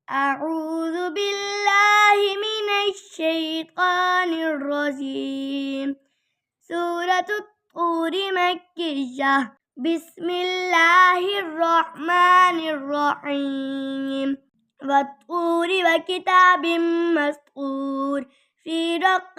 أعوذ بالله من الشيطان الرجيم. سورة الطور مكية. بسم الله الرحمن الرحيم. والطور وكتاب مسطور في رق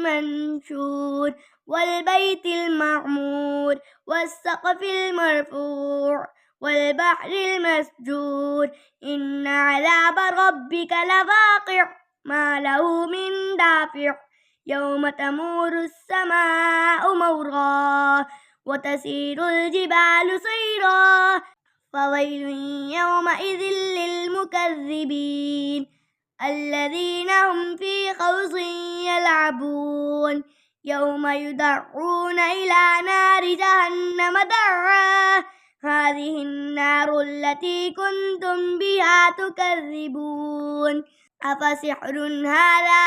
منشور والبيت المعمور والسقف المرفوع والبحر المسجور إن عذاب ربك لواقع ما له من دافع يوم تمور السماء مورا وتسير الجبال سيرا فويل يومئذ للمكذبين الذين هم في خوض يلعبون يوم يدعون إلى نار جهنم دعا هذه النار التي كنتم بها تكذبون أفسحر هذا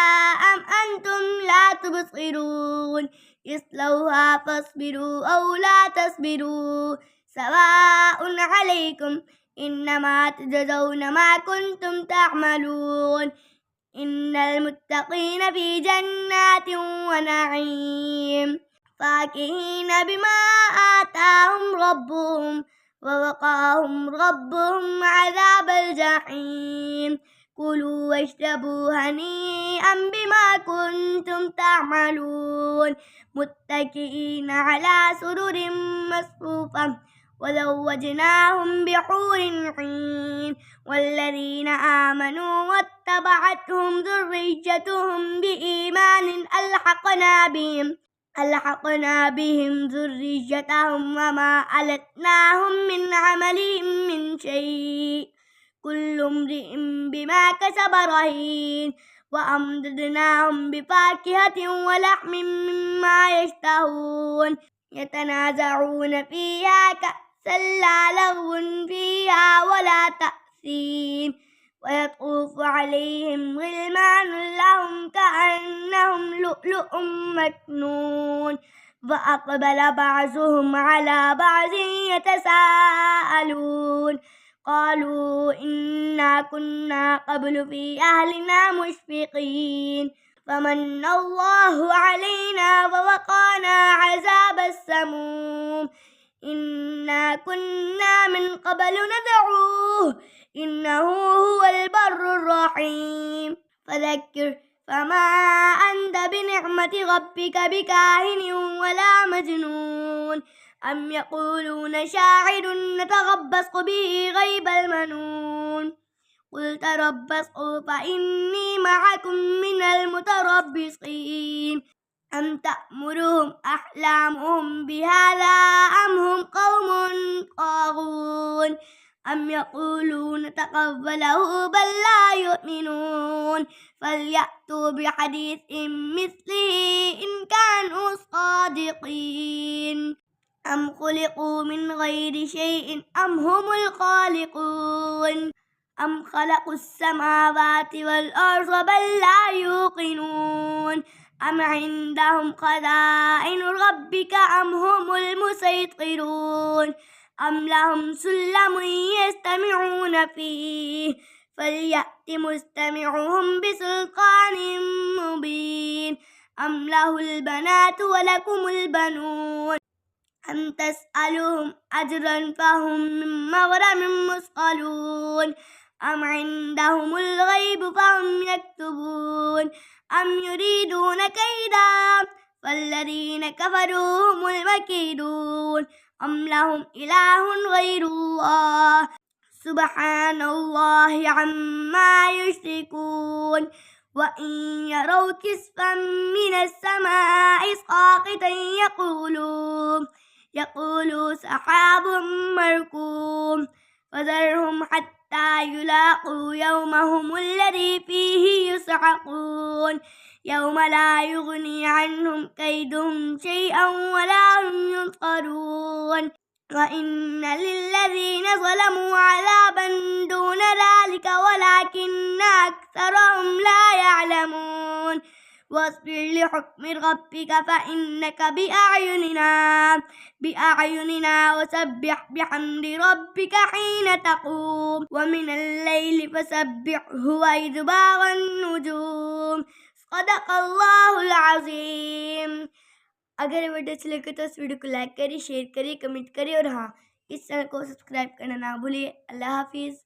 أم أنتم لا تبصرون اصلوها فاصبروا أو لا تصبروا سواء عليكم إنما تجزون ما كنتم تعملون إن المتقين في جنات ونعيم فاكهين بما آتاهم ربهم ووقاهم ربهم عذاب الجحيم كلوا واشربوا هنيئا بما كنتم تعملون متكئين على سرر مصفوفة وزوجناهم بحور عين والذين آمنوا واتبعتهم ذريتهم بإيمان ألحقنا بهم ذريتهم وما ألتناهم من عملهم من شيء كل امرئ بما كسب رهين وأمددناهم بفاكهة ولحم مما يشتهون يتنازعون فيها كأسا لا لغو فيها ولا تأثيم ويطوف عليهم غلمان لهم كأنهم لؤلؤ مكنون فأقبل بعضهم على بعض يتساءلون قالوا إنا كنا قبل في أهلنا مشفقين فمن الله علينا ووقانا عذاب السموم إنا كنا من قبل ندعوه إنه هو البر الرحيم فذكر فما أنت بنعمة ربك بكاهن ولا مجنون أم يقولون شاعر نتربص به ريب المنون قل تربصوا فإني معكم من المتربصين أم تأمرهم أحلامهم بهذا أم هم قوم طاغون أم يقولون تقبله بل لا يؤمنون فليأتوا بحديث مثله إن كانوا صادقين أم خلقوا من غير شيء أم هم الخالقون أم خلقوا السماوات والأرض بل لا يوقنون أم عندهم خزائن ربك أم هم المسيطرون أم لهم سلم يستمعون فيه فليأت مستمعهم بسلطان مبين أم له البنات ولكم البنون أم تسألهم أجرا فهم من مغرم مثقلون أم عندهم الغيب فهم يكتبون أم يريدون كيدا فالذين كفروا هم المكيدون أم لهم إله غير الله سبحان الله عما يشركون وإن يروا كسفا من السماء ساقطا يقولوا سحاب مركوم فذرهم حتى يلاقوا يومهم الذي فيه يصعقون يوم لا يغني عنهم كيدهم شيئا ولا هم ينصرون وإن للذين ظلموا عذابا دون ذلك ولكن أكثرهم لا يعلمون واصبر لحكم ربك فإنك بأعيننا وسبح بحمد ربك حين تقوم ومن الليل فسبحه وإدبار النجوم صدق الله العظीम। अगर ये वीडियो अच्छी लगे तो इस वीडियो को लाइक करिए, शेयर करिए, कमेंट करिए और हाँ, इस चैनल को सब्सक्राइब करना ना भूलिए। अल्लाह हाफिज़।